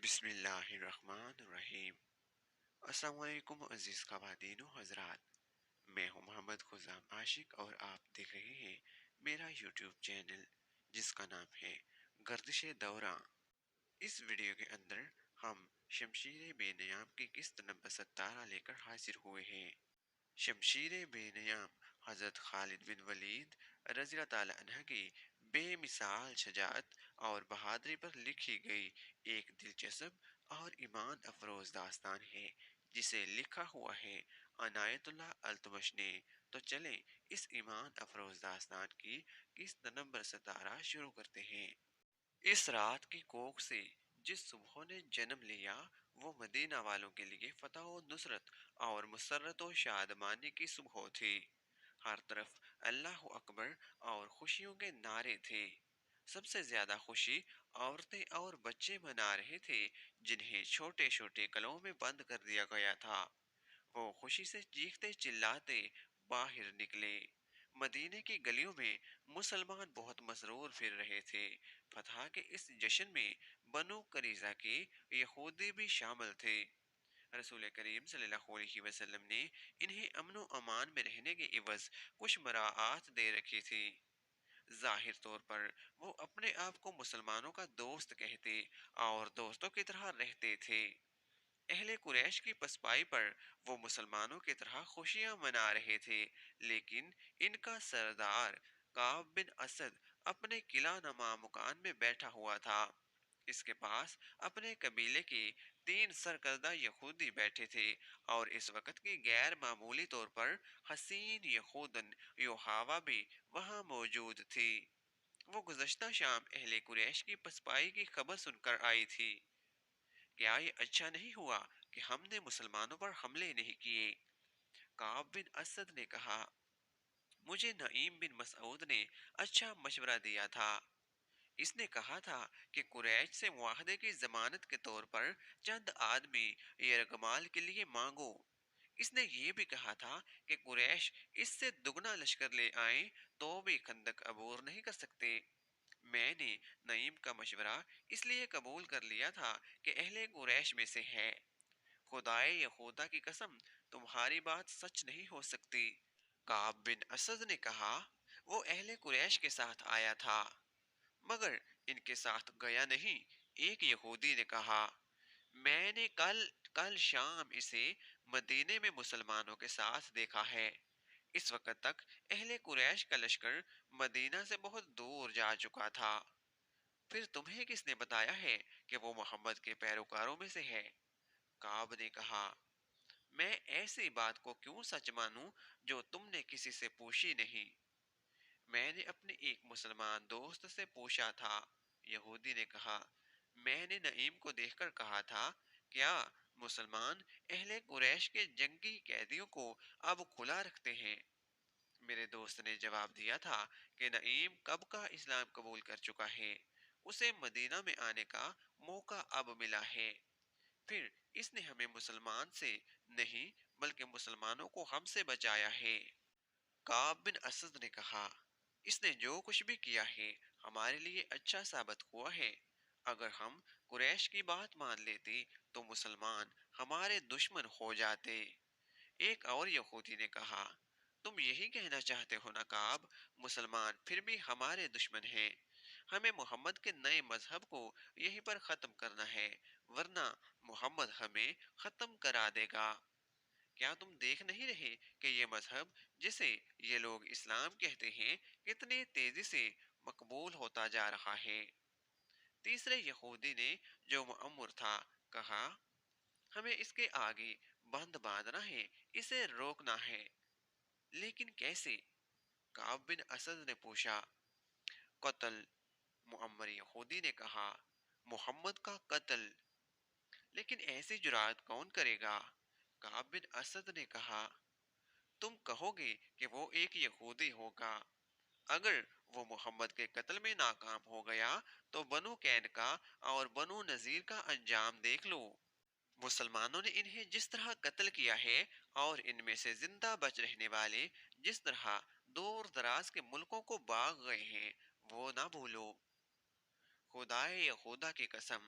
بسم اللہ الرحمن الرحیم۔ السلام علیکم عزیز خواتین و حضرات، میں ہوں محمد خزام عاشق اور آپ دیکھ رہے ہیں میرا یوٹیوب چینل جس کا نام ہے گردش دورہ۔ اس ویڈیو کے اندر ہم شمشیر بے نیام کی قسط نمبر 17 لے کر حاضر ہوئے ہیں۔ شمشیر بے نیام حضرت خالد بن ولید رضی اللہ تعالیٰ عنہ کی بے مثال شجاعت اور بہادری پر لکھی گئی ایک دلچسپ اور ایمان افروز داستان ہے جسے لکھا ہوا ہے عنایت اللہ التمش نے۔ تو چلیں اس ایمان افروز داستان کی قسط نمبر 17 شروع کرتے ہیں۔ اس رات کی کوکھ سے جس صبح نے جنم لیا وہ مدینہ والوں کے لیے فتح و نصرت اور مسرت و شادمانی کی صبح تھی۔ ہر طرف اللہ اکبر اور خوشیوں کے نعرے تھے۔ سب سے زیادہ خوشی عورتیں اور بچے منا رہے تھے جنہیں چھوٹے چھوٹے کلوں میں بند کر دیا گیا تھا۔ وہ خوشی سے چیختے چلاتے باہر نکلے۔ مدینے کی گلیوں میں مسلمان بہت مسرور پھر رہے تھے۔ فتح کے اس جشن میں بنو قریظہ کے یہودی بھی شامل تھے۔ رسول کریم صلی اللہ علیہ وسلم نے انہیں امن و امان میں رہنے کے عوض کچھ مراعات دے رکھی تھی۔ ظاہر طور پر وہ اپنے آپ کو مسلمانوں کا دوست کہتے اور دوستوں کی طرح رہتے تھے۔ اہل قریش کی پسپائی پر وہ مسلمانوں کی طرح خوشیاں منا رہے تھے، لیکن ان کا سردار کعب بن اسد اپنے قلعہ نما مکان میں بیٹھا ہوا تھا۔ اس کے پاس اپنے قبیلے کے 3 سرکردہ یہودی بیٹھے تھے اور اس وقت کی غیر معمولی طور پر حسین یہودن یوحاوا بھی وہاں موجود تھی۔ وہ گزشتہ شام اہل قریش کی پسپائی کی خبر سن کر آئی تھی۔ کیا یہ اچھا نہیں ہوا کہ ہم نے مسلمانوں پر حملے نہیں کیے؟ کعب بن اسد نے کہا، مجھے نعیم بن مسعود نے اچھا مشورہ دیا تھا۔ اس نے کہا تھا کہ قریش سے معاہدے کی ضمانت کے طور پر چند آدمی یرغمال کے لیے مانگو۔ اس نے یہ بھی کہا تھا کہ قریش اس سے دگنا لشکر لے آئیں تو بھی خندق عبور نہیں کر سکتے۔ میں نے نعیم کا مشورہ اس لیے قبول کر لیا تھا کہ اہل قریش میں سے ہے۔ خدائے یہودا کی قسم تمہاری بات سچ نہیں ہو سکتی۔ کعب بن اسد نے کہا، وہ اہل قریش کے ساتھ آیا تھا مگر ان کے ساتھ گیا نہیں۔ ایک یہودی نے کہا، میں نے کل شام اسے مدینے میں مسلمانوں کے ساتھ دیکھا ہے۔ اس وقت تک اہل قریش کا لشکر مدینہ سے بہت دور جا چکا تھا۔ پھر تمہیں کس نے بتایا ہے کہ وہ محمد کے پیروکاروں میں سے ہے؟ کعب نے کہا، میں ایسی بات کو کیوں سچ مانوں جو تم نے کسی سے پوچھی نہیں؟ میں نے اپنے ایک مسلمان دوست سے پوچھا تھا۔ یہودی نے کہا، میں نے نعیم کو دیکھ کر کہا تھا، کیا مسلمان اہل قریش کے جنگی قیدیوں کو اب کھلا رکھتے ہیں؟ میرے دوست نے جواب دیا تھا کہ نعیم کب کا اسلام قبول کر چکا ہے، اسے مدینہ میں آنے کا موقع اب ملا ہے۔ پھر اس نے ہمیں مسلمان سے نہیں بلکہ مسلمانوں کو ہم سے بچایا ہے۔ کعب بن اسد نے کہا، اس نے جو کچھ بھی کیا ہے ہمارے لیے اچھا ثابت ہوا ہے۔ اگر ہم قریش کی بات مان لیتے تو مسلمان ہمارے دشمن ہو جاتے۔ ایک اور یہودی نے کہا، تم یہی کہنا چاہتے ہو نا کعب، مسلمان پھر بھی ہمارے دشمن ہیں۔ ہمیں محمد کے نئے مذہب کو یہیں پر ختم کرنا ہے ورنہ محمد ہمیں ختم کرا دے گا۔ کیا تم دیکھ نہیں رہے کہ یہ مذہب جسے یہ لوگ اسلام کہتے ہیں کتنی تیزی سے مقبول ہوتا جا رہا ہے؟ تیسرے یہودی نے جو معمر تھا کہا، ہمیں اس کے آگے بند باندھنا ہے، اسے روکنا ہے۔ لیکن کیسے؟ کعب بن اسد نے پوچھا۔ قتل، معمر یہودی نے کہا، محمد کا قتل۔ لیکن ایسی جرات کون کرے گا؟ کعب بن اسد نے کہا، تم کہو گے کہ وہ ایک یہودی ہوگا۔ اگر وہ محمد کے قتل میں ناکام ہو گیا تو بنو قینقاع اور بنو نذیر کا انجام دیکھ لو۔ مسلمانوں نے انہیں جس طرح قتل کیا ہے اور ان میں سے زندہ بچ رہنے والے جس طرح دور دراز کے ملکوں کو بھاگ گئے ہیں وہ نہ بھولو۔ خدائے یہودا کی قسم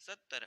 70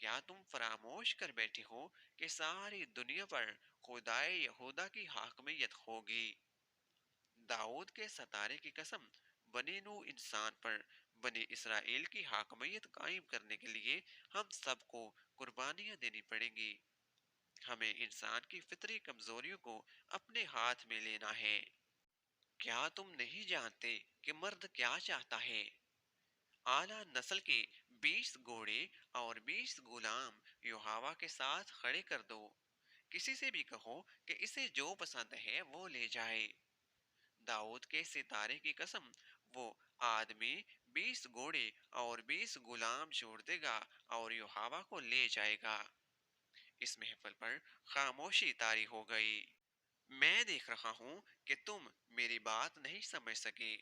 کیا تم فراموش کر بیٹھے ہو کہ ساری دنیا پر خدائے یہودا کی حاکمیت ہوگی؟ داؤد کے ستارے کی قسم، بنی نو انسان پر بنی اسرائیل کی حاکمیت قائم کرنے کے لیے ہم سب کو قربانیاں دینی پڑیں گی۔ ہمیں انسان کی فطری کمزوریوں کو اپنے ہاتھ میں لینا ہے۔ کیا تم نہیں جانتے کہ مرد کیا چاہتا ہے؟ اعلیٰ نسل کے 20 گھوڑے اور 20 غلام یوہاوا کے ساتھ کھڑے کر دو۔ کسی سے بھی کہو کہ اسے جو پسند ہے وہ لے جائے۔ داؤد کے ستارے کی قسم، وہ آدمی 20 گھوڑے اور 20 غلام چھوڑ دے گا اور یوہاوا کو لے جائے گا۔ اس محفل پر خاموشی طاری ہو گئی۔ میں دیکھ رہا ہوں کہ تم میری بات نہیں سمجھ سکے،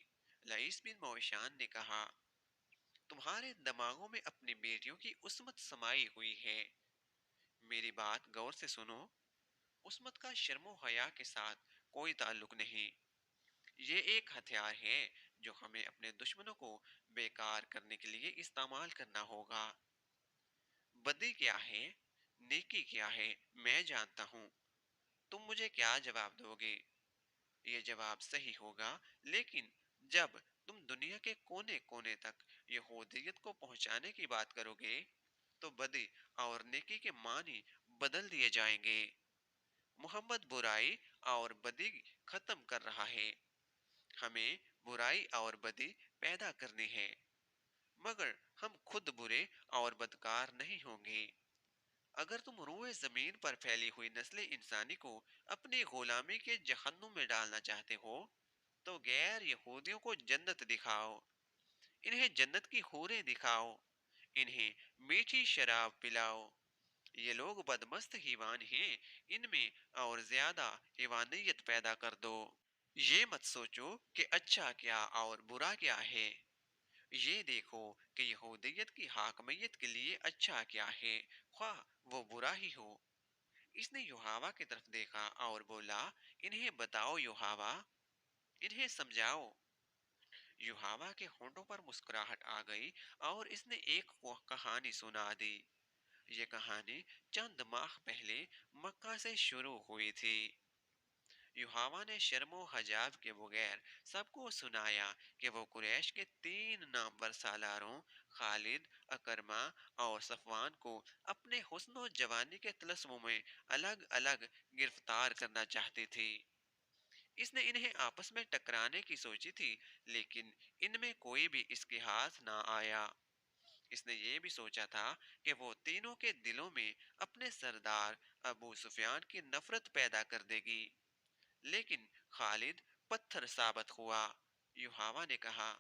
لئیس بن موشان نے کہا۔ تمہارے دماغوں میں اپنی بیٹیوں کی عصمت سمائی ہوئی ہے۔ میری بات غور سے سنو، عصمت کا شرم و حیا کے ساتھ کوئی تعلق نہیں۔ یہ ایک ہتھیار ہے جو ہمیں اپنے دشمنوں کو بیکار کرنے کے لیے استعمال کرنا ہوگا۔ بدی کیا ہے، نیکی کیا ہے، میں جانتا ہوں۔ تم مجھے کیا جواب دو گے؟ یہ جواب صحیح ہوگا، لیکن جب تم دنیا کے کونے کونے تک یہودیت کو پہنچانے کی بات کرو گے تو بدی اور نیکی کے معنی بدل دیے جائیں گے۔ محمد برائی اور بدی ختم کر رہا ہے۔ ہمیں برائی اور بدی پیدا کرنی ہے، مگر ہم خود برے اور بدکار نہیں ہوں گے۔ اگر تم روئے زمین پر پھیلی ہوئی نسل انسانی کو اپنی غلامی کے جہنم میں ڈالنا چاہتے ہو تو غیر یہودیوں کو جنت دکھاؤ، انہیں جنت کی حوریں دکھاؤ، انہیں میٹھی شراب پلاؤ۔ یہ لوگ بدمست حیوان ہیں، ان میں اور زیادہ حیوانیت پیدا کر دو۔ یہ مت سوچو کہ اچھا کیا اور برا کیا ہے، یہ دیکھو کہ یہودیت کی حاکمیت کے لیے اچھا کیا ہے، خواہ وہ برا ہی ہو۔ اس نے یوحوا کی طرف دیکھا اور بولا، انہیں بتاؤ یوحوا، انہیں سمجھاؤ۔ یوحوا کے ہونٹوں پر مسکراہٹ آ گئی اور اس نے ایک کہانی سنا دی۔ یہ کہانی چند ماہ پہلے مکہ سے شروع ہوئی تھی۔ یوحوا نے شرم و حجاب کے بغیر سب کو سنایا کہ وہ قریش کے 3 نامور سالاروں خالد، اکرمہ اور صفوان کو اپنے حسن و جوانی کے طلسم میں الگ الگ گرفتار کرنا چاہتی تھی۔ اس نے انہیں آپس میں ٹکرانے کی سوچی تھی، لیکن ان میں کوئی بھی اس کے ہاتھ نہ آیا۔ اس نے یہ بھی سوچا تھا کہ وہ تینوں کے دلوں میں اپنے سردار ابو سفیان کی نفرت پیدا کر دے گی، لیکن خالد پتھر ثابت ہوا۔ یوحوا نے کہا،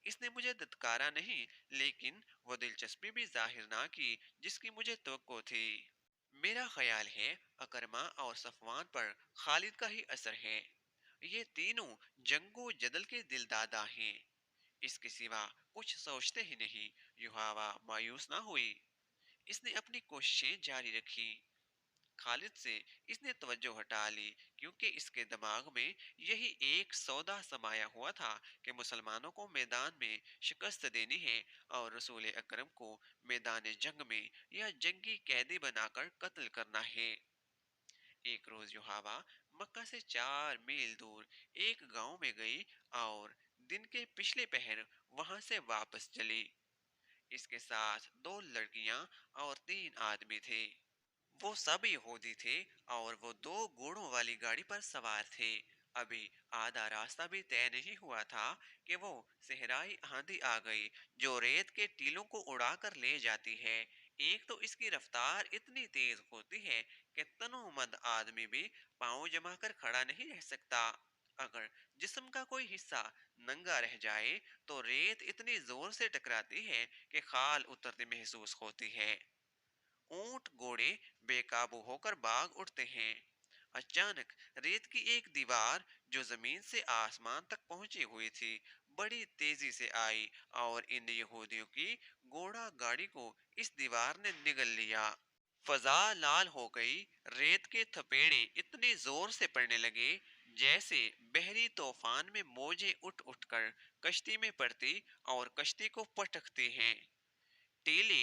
اس نے مجھے دھتکارا نہیں، لیکن وہ دلچسپی بھی ظاہر نہ کی جس کی مجھے توقع تھی۔ میرا خیال ہے اکرمہ اور صفوان پر خالد کا ہی اثر ہے۔ یہ تینوں جنگ و جدل کے دل دادا ہیں، اس کے سوا کچھ سوچتے ہی نہیں۔ یوحوا مایوس نہ ہوئی، اس نے اپنی کوششیں جاری رکھی۔ خالد سے اس نے توجہ ہٹا لی کیونکہ اس کے دماغ میں یہی ایک سودا سمایا ہوا تھا کہ مسلمانوں کو میدان میں شکست دینی ہے اور رسول اکرم کو میدان جنگ میں یا جنگی قیدی بنا کر قتل کرنا ہے۔ ایک روز یوحوا مکہ سے 4 میل دور ایک گاؤں میں گئی اور دن کے پچھلے پہر وہاں سے واپس چلی۔ اس کے ساتھ 2 لڑکیاں اور 3 آدمی تھے۔ وہ سب یہودی تھے اور وہ 2 گھوڑوں والی گاڑی پر سوار تھے۔ ابھی آدھا راستہ بھی طے نہیں ہوا تھا کہ وہ صحرائی آندھی آ گئی جو ریت کے ٹیلوں کو اڑا کر لے جاتی ہے۔ ایک تو اس کی رفتار اتنی تیز ہوتی ہے کہ تنو مند آدمی بھی پاؤں جما کر کھڑا نہیں رہ سکتا۔ اگر جسم کا کوئی حصہ ننگا رہ جائے تو ریت اتنی زور سے ٹکراتی ہے کہ کھال اترتی محسوس ہوتی ہے۔ اونٹ گھوڑے بے قابو ہو کر بھاگ اٹھتے ہیں۔ اچانک ریت کی ایک دیوار جو زمین سے آسمان تک پہنچی ہوئی تھی بڑی تیزی سے آئی اور ان یہودیوں کی گھوڑا گاڑی کو اس دیوار نے نگل لیا۔ فضا لال ہو گئی، ریت کے تھپیڑے اتنی زور سے پڑنے لگے جیسے بحری طوفان میں موجیں اٹھ اٹھ کر کشتی میں پڑتی اور کشتی کو پٹکتی ہیں۔ ٹیلے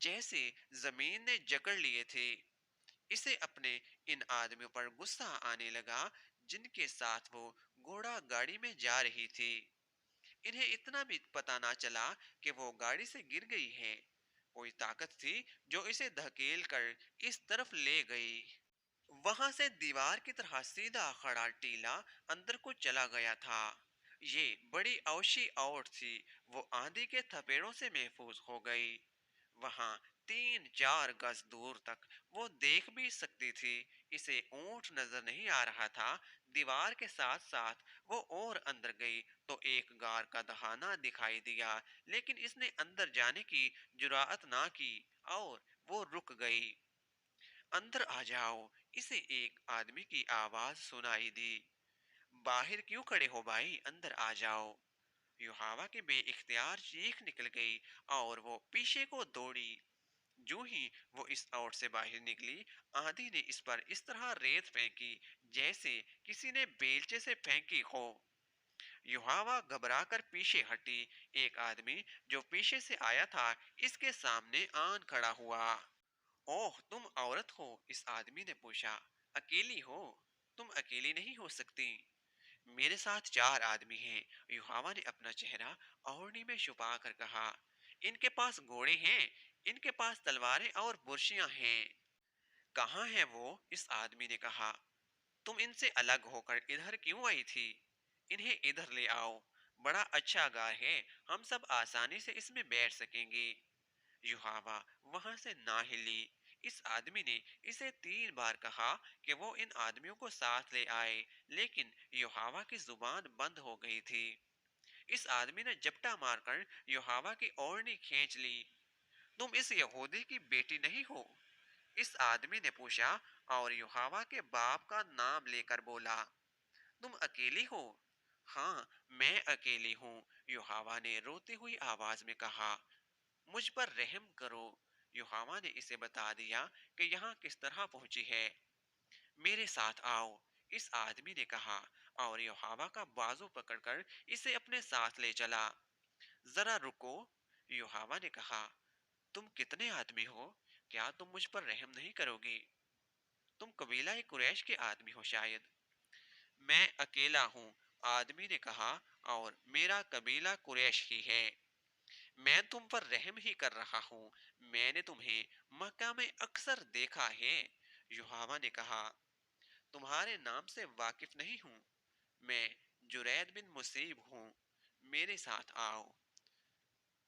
جیسے زمین نے جکڑ لیے تھے۔ اسے اپنے ان آدمیوں پر غصہ آنے لگا جن کے ساتھ وہ گھوڑا گاڑی میں جا رہی تھی۔ انہیں اتنا بھی پتہ نہ چلا کہ وہ گاڑی سے گر گئی ہے۔ کوئی طاقت تھی جو اسے دھکیل کر اس طرف لے گئی۔ وہاں سے دیوار کی طرح سیدھا کھڑا ٹیلا اندر کو چلا گیا تھا۔ یہ بڑی اوشی عورت تھی، وہ آندھی کے تھپیڑوں سے محفوظ ہو گئی۔ وہاں 3-4 گز دور تک وہ دیکھ بھی سکتی تھی۔ اسے اونٹ نظر نہیں آ رہا تھا۔ دیوار کے ساتھ ساتھ وہ اور اندر گئی تو ایک غار کا دہانہ دکھائی دیا، لیکن اس نے اندر جانے کی جرأت نہ کی اور وہ رک گئی۔ اندر آ جاؤ، اسے ایک آدمی کی آواز سنائی دی۔ باہر کیوں کھڑے ہو بھائی، اندر آ جاؤ۔ یوحنا کی بے اختیار چیخ نکل گئی اور وہ پیچھے کو دوڑی۔ جو ہی وہ اس اوٹ سے باہر نکلی، آندھی نے اس پر اس طرح ریت پھینکی جیسے کسی نے بیلچے سے پھینکی ہو۔ یوحنا گھبرا کر پیچھے ہٹی۔ ایک آدمی جو پیچھے سے آیا تھا اس کے سامنے آن کھڑا ہوا۔ اوہ تم عورت ہو، اس آدمی نے پوچھا۔ اکیلی ہو؟ تم اکیلی نہیں ہو سکتی، میرے ساتھ 4 آدمی ہیں۔ یوحنا نے اپنا چہرہ اوڑھنی میں چھپا کر کہا۔ ان کے پاس گھوڑے ہیں، ان کے پاس تلواریں اور برشیاں ہیں۔ کہاں ہیں وہ؟ اس آدمی نے کہا۔ تم ان سے الگ ہو کر ادھر کیوں آئی تھی؟ انہیں ادھر لے آؤ، بڑا اچھا غار ہے، ہم سب آسانی سے اس میں بیٹھ سکیں گے۔ یوحنا وہاں سے نہ ہلی۔ اس آدمی نے اسے 3 بار کہا کہ وہ ان آدمیوں کو ساتھ لے آئے، لیکن یوحنا کی زبان بند ہو گئی تھی۔ اس آدمی نے جپٹا مار کر یوحنا کی اوڑھنی کھینچ لی۔ تم اس یہودی کی بیٹی نہیں ہو؟ اس آدمی نے پوچھا اور یوحنا کے باپ کا نام لے کر بولا۔ تم اکیلی ہو؟ ہاں میں اکیلی ہوں، یوحنا نے روتی ہوئی آواز میں کہا۔ مجھ پر رحم کرو۔ یوحنا نے اسے بتا دیا کہ یہاں کس طرح پہنچی ہے۔ میرے ساتھ آؤ، اس آدمی نے کہا اور یوحنا کا بازو پکڑ کر اسے اپنے ساتھ لے چلا۔ ذرا رکو، یوحنا نے کہا۔ تم کتنے آدمی ہو؟ کیا تم مجھ پر رحم نہیں کرو گی؟ تم قبیلہ قریش کے آدمی ہو شاید۔ میں اکیلا ہوں، آدمی نے کہا، اور میرا قبیلہ قریش ہی ہے۔ میں تم پر رحم ہی کر رہا ہوں، میں نے تمہیں مکہ میں اکثر دیکھا ہے۔ یوحنا نے کہا، تمہارے نام سے واقف نہیں ہوں، میں جرید بن مصیب ہوں، میرے ساتھ آؤ۔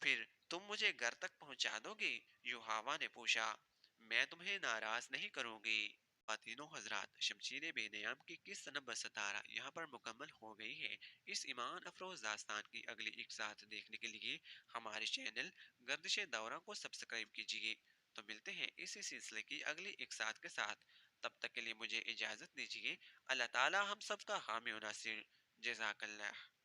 پھر تم مجھے گھر تک پہنچا دو گے؟ یوحنا نے پوچھا۔ میں تمہیں ناراض نہیں کروں گی۔ خواتین و حضرات، شمشیر بے نیام کی قسط نمبر 17 یہاں پر مکمل ہو گئی ہے۔ اس ایمان افروز داستان کی اگلی ایک ساتھ دیکھنے کے لیے ہمارے چینل گردش دورہ کو سبسکرائب کیجیے۔ تو ملتے ہیں اسی سلسلے کی اگلی ایک ساتھ کے ساتھ، تب تک کے لیے مجھے اجازت دیجیے۔ اللہ تعالی ہم سب کا حامی و ناصر۔ جزاک اللہ۔